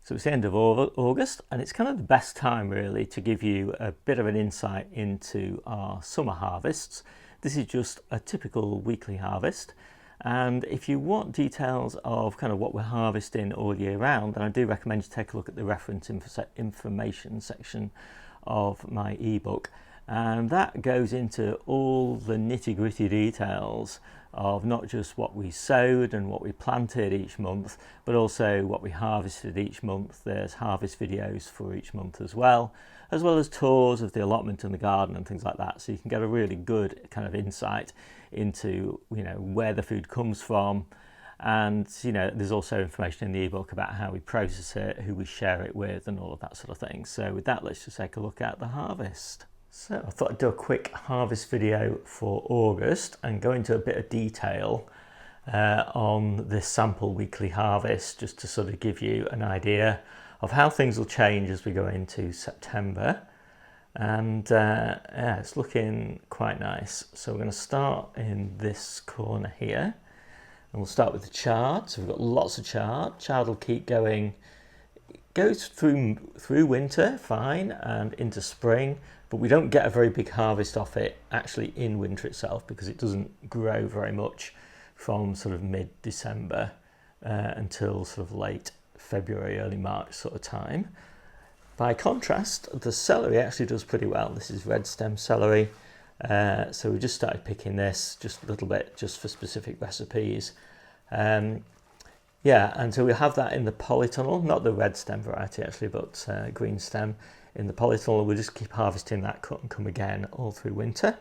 So it's the end of August, and it's kind of the best time really to give you a bit of an insight into our summer harvests. This is just a typical weekly harvest, and if you want details of kind of what we're harvesting all year round, then I do recommend you take a look at the reference information section of my ebook, and that goes into all the nitty-gritty details of not just what we sowed and what we planted each month, but also what we harvested each month. There's harvest videos for each month as well as tours of the allotment and the garden and things like that, so you can get a really good kind of insight into, you know, where the food comes from. And, you know, there's also information in the ebook about how we process it, who we share it with, and all of that sort of thing. So with that, let's just take a look at the harvest. So I thought I'd do a quick harvest video for August and go into a bit of detail on this sample weekly harvest, just to sort of give you an idea of how things will change as we go into September. And yeah, it's looking quite nice. So we're going to start in this corner here, and we'll start with the chard. So we've got lots of chard. Chard will keep going, goes through winter fine and into spring, but we don't get a very big harvest off it actually in winter itself, because it doesn't grow very much from sort of mid-December until sort of late February, early March sort of time. By contrast, the celery actually does pretty well. This is red stem celery. So we just started picking this just a little bit just for specific recipes. Yeah, and so we'll have that in the polytunnel, not the red stem variety actually, but green stem in the polytunnel. We'll just keep harvesting that, cut and come again all through winter.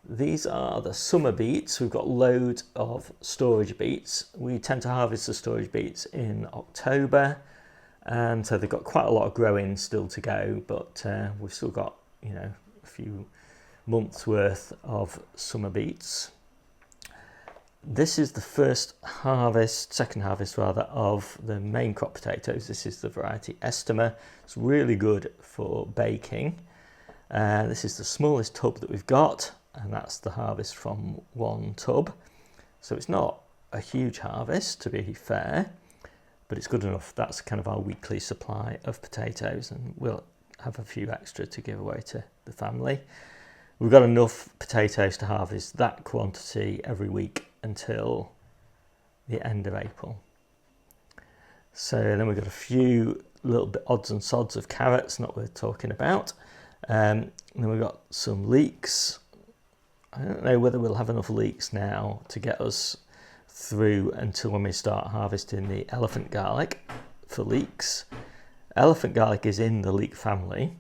These are the summer beets. We've got loads of storage beets. We tend to harvest the storage beets in October, and so they've got quite a lot of growing still to go, but we've still got, you know, a few months worth of summer beets. This is the second harvest rather, of the main crop potatoes. This is the variety Estima. It's really good for baking. This is the smallest tub that we've got, and that's the harvest from one tub. So it's not a huge harvest, to be fair, but it's good enough. That's kind of our weekly supply of potatoes, and we'll have a few extra to give away to the family. We've got enough potatoes to harvest that quantity every week until the end of April. So then we've got a few little bit odds and sods of carrots, not worth talking about. And then we've got some leeks. I don't know whether we'll have enough leeks now to get us through until when we start harvesting the elephant garlic for leeks. Elephant garlic is in the leek family,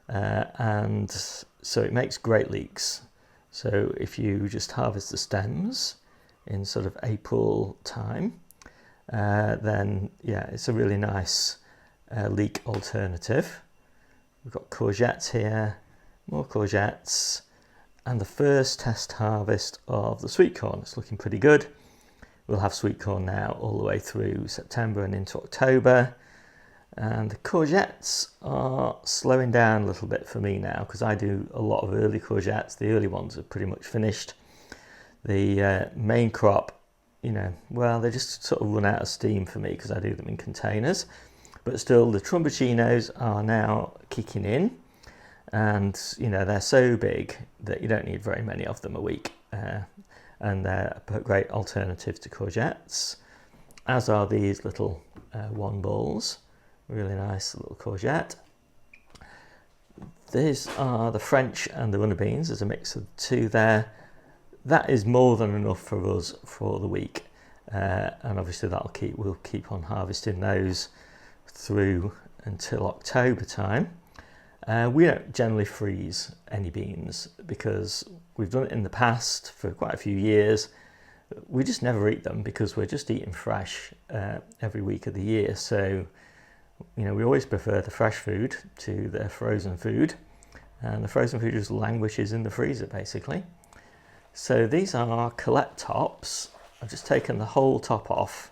and so it makes great leeks. So if you just harvest the stems in sort of April time, then yeah, it's a really nice leek alternative. We've got courgettes here, more courgettes, and the first test harvest of the sweet corn. It's looking pretty good. We'll have sweet corn now all the way through September and into October. And the courgettes are slowing down a little bit for me now, because I do a lot of early courgettes. The early ones are pretty much finished. The main crop, you know, well, they just sort of run out of steam for me because I do them in containers. But still, the trumbuccinos are now kicking in, and you know, they're so big that you don't need very many of them a week, and they're a great alternative to courgettes, as are these little one balls. Really nice little courgette. These are the French and the runner beans. There's a mix of the two there. That is more than enough for us for the week, and obviously we'll keep on harvesting those through until October time. We don't generally freeze any beans because we've done it in the past for quite a few years. We just never eat them because we're just eating fresh every week of the year. So, you know, we always prefer the fresh food to the frozen food, and the frozen food just languishes in the freezer basically. So these are Colette tops. I've just taken the whole top off,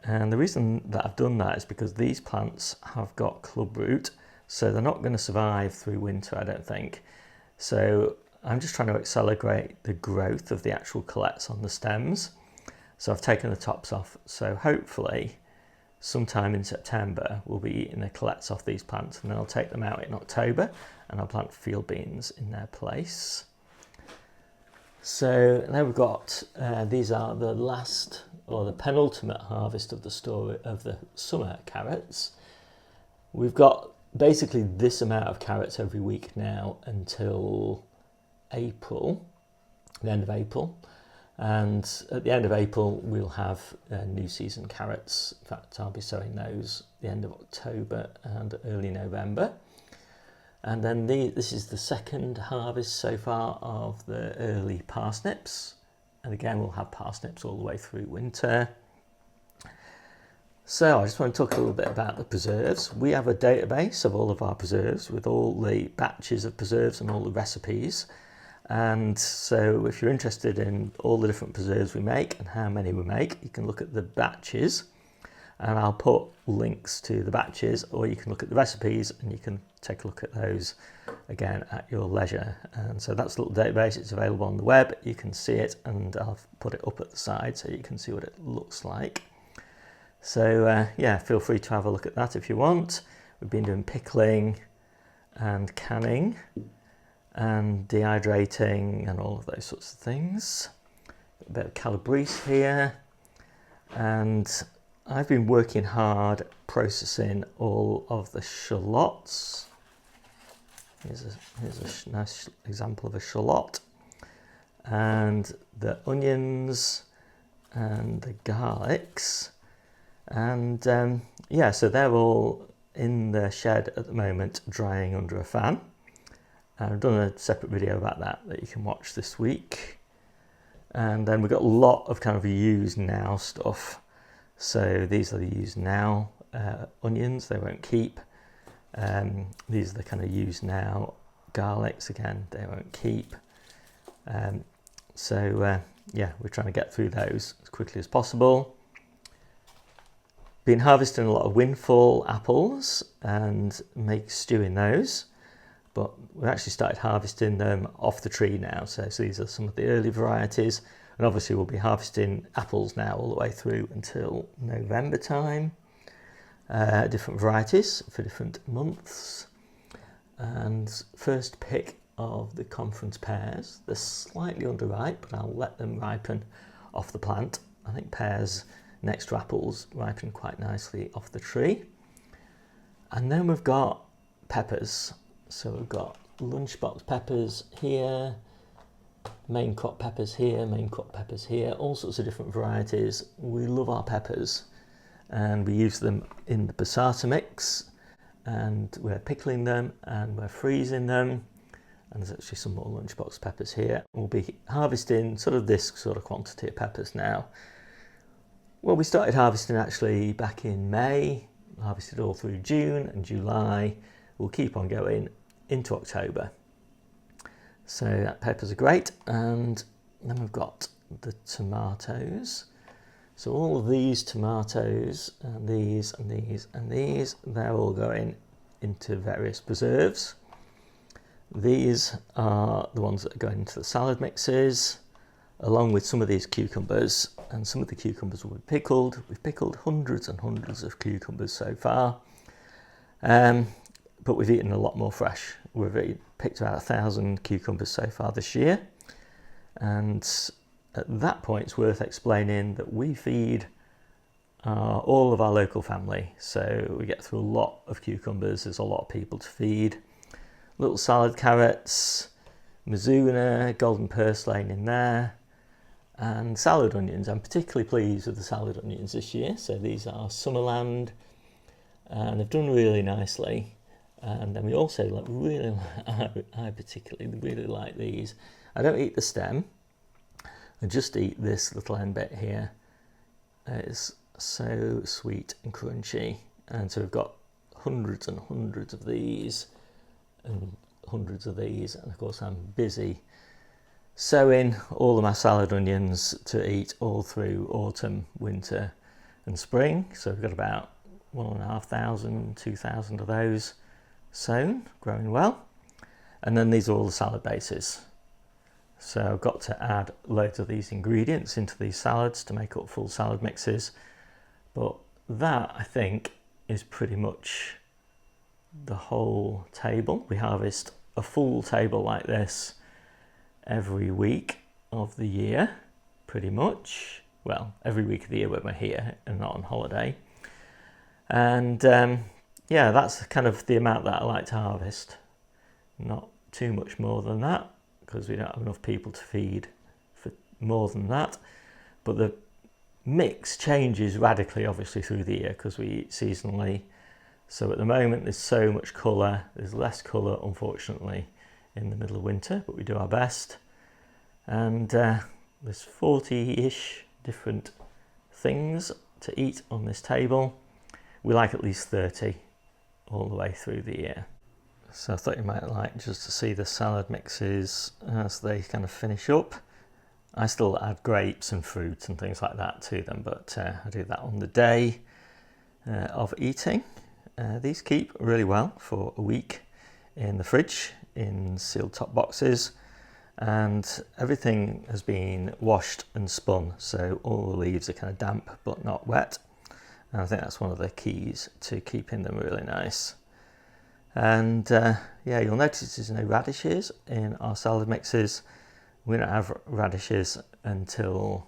and the reason that I've done that is because these plants have got club root, so they're not going to survive through winter, I don't think. So I'm just trying to accelerate the growth of the actual colettes on the stems. So I've taken the tops off, so hopefully sometime in September we'll be eating the colettes off these plants, and then I'll take them out in October and I'll plant field beans in their place. So now we've got, these are the last or the penultimate harvest of the summer carrots. We've got basically this amount of carrots every week now until April, the end of April. And at the end of April, we'll have new season carrots. In fact, I'll be sowing those at the end of October and early November. And then this is the second harvest so far of the early parsnips. And again, we'll have parsnips all the way through winter. So I just want to talk a little bit about the preserves. We have a database of all of our preserves with all the batches of preserves and all the recipes. And so if you're interested in all the different preserves we make and how many we make, you can look at the batches, and I'll put links to the batches, or you can look at the recipes and you can take a look at those again at your leisure. And so that's a little database. It's available on the web. You can see it, and I'll put it up at the side so you can see what it looks like. So yeah, feel free to have a look at that if you want. We've been doing pickling and canning and dehydrating and all of those sorts of things. A bit of calabrese here, and I've been working hard processing all of the shallots. Here's a nice example of a shallot, and the onions and the garlics, and yeah, so they're all in the shed at the moment drying under a fan. I've done a separate video about that you can watch this week. And then we've got a lot of kind of used now stuff. So these are the used now onions, they won't keep. These are the kind of used now garlics, again, they won't keep. So yeah, we're trying to get through those as quickly as possible. Been harvesting a lot of windfall apples and make stew in those. But we've actually started harvesting them off the tree now. So these are some of the early varieties. And obviously we'll be harvesting apples now all the way through until November time. Different varieties for different months. And first pick of the conference pears. They're slightly underripe, but I'll let them ripen off the plant. I think pears next to apples ripen quite nicely off the tree. And then we've got peppers. So we've got lunchbox peppers here, main crop peppers here, main crop peppers here, all sorts of different varieties. We love our peppers, and we use them in the passata mix, and we're pickling them and we're freezing them. And there's actually some more lunchbox peppers here. We'll be harvesting sort of this sort of quantity of peppers now. Well, we started harvesting actually back in May, harvested all through June and July. We'll keep on going into October. So peppers are great. And then we've got the tomatoes. So all of these tomatoes and these and these and these, they're all going into various preserves. These are the ones that are going into the salad mixes, along with some of these cucumbers, and some of the cucumbers will be pickled. We've pickled hundreds and hundreds of cucumbers so far. But we've eaten a lot more fresh. We've picked about 1,000 cucumbers so far this year. And at that point, it's worth explaining that we feed all of our local family. So we get through a lot of cucumbers. There's a lot of people to feed. Little salad carrots, Mizuna, golden purslane in there, and salad onions. I'm particularly pleased with the salad onions this year. So these are Summerland, and they've done really nicely. And then we also I particularly really like these. I don't eat the stem. I just eat this little end bit here. It's so sweet and crunchy. And so we've got hundreds and hundreds of these and hundreds of these. And of course I'm busy sowing all of my salad onions to eat all through autumn, winter and spring. So we've got about 1,500, 2,000 of those sown, growing well. And then these are all the salad bases. So I've got to add loads of these ingredients into these salads to make up full salad mixes. But that, I think, is pretty much the whole table. We harvest a full table like this every week of the year, pretty much. Well, every week of the year when we're here and not on holiday. And yeah, that's kind of the amount that I like to harvest. Not too much more than that, because we don't have enough people to feed for more than that. But the mix changes radically, obviously, through the year because we eat seasonally. So at the moment, there's so much colour. There's less colour, unfortunately, in the middle of winter, but we do our best. And there's 40-ish different things to eat on this table. We like at least 30 all the way through the year. So I thought you might like just to see the salad mixes as they kind of finish up. I still add grapes and fruit and things like that to them, but I do that on the day of eating. These keep really well for a week in the fridge in sealed top boxes, and everything has been washed and spun, so all the leaves are kind of damp but not wet. And I think that's one of the keys to keeping them really nice. And yeah, you'll notice there's no radishes in our salad mixes. We don't have radishes until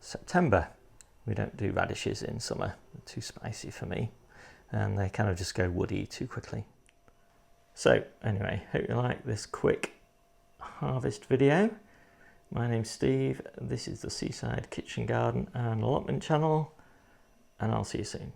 September. We don't do radishes in summer. They're too spicy for me, and they kind of just go woody too quickly. So anyway, hope you like this quick harvest video. My name's Steve. This is the Seaside Kitchen Garden and Allotment channel, and I'll see you soon.